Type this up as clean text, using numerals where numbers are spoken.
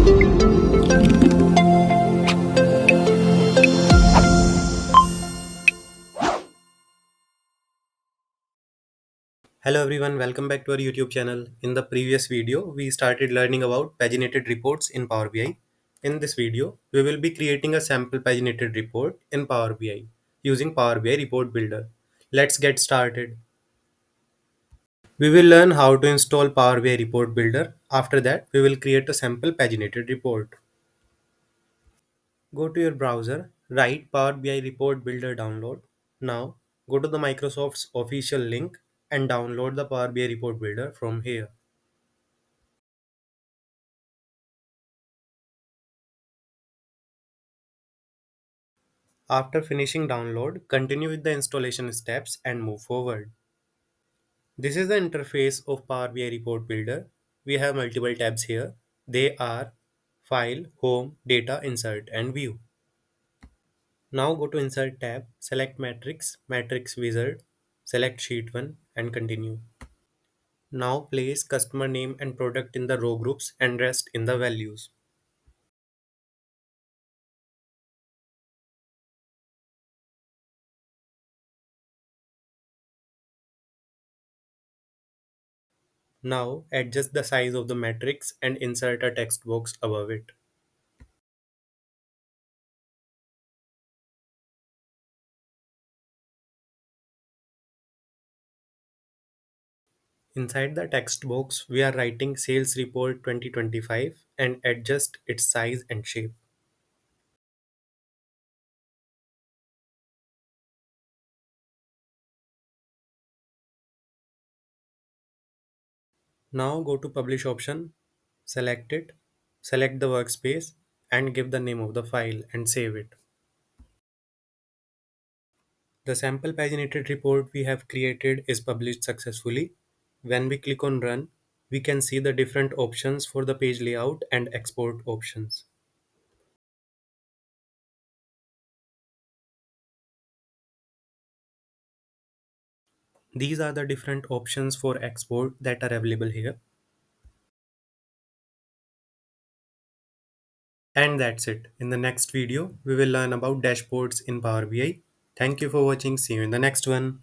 Hello everyone, welcome back to our YouTube channel. In the previous video, we started learning about paginated reports in Power BI. In this video, we will be creating a sample paginated report in Power BI using Power BI Report Builder. Let's get started. We will learn how to install Power BI Report Builder. After that, we will create a sample paginated report. Go to your browser, write Power BI Report Builder download. Now, go to the Microsoft's official link and download the Power BI Report Builder from here. After finishing download, continue with the installation steps and move forward. This is the interface of Power BI Report Builder. We have multiple tabs here. They are File, Home, Data, Insert, and View. Now go to Insert tab, select Matrix, Matrix Wizard, select Sheet 1 and continue. Now place customer name and product in the row groups and rest in the values. Now adjust the size of the matrix and insert a text box above it. Inside the text box, we are writing Sales Report 2025 and adjust its size and shape. Now go to Publish option, select it, select the workspace and give the name of the file and save it. The sample paginated report we have created is published successfully. When we click on Run, we can see the different options for the page layout and export options. These are the different options for export that are available here. And that's it. In the next video, we will learn about dashboards in Power BI. Thank you for watching. See you in the next one.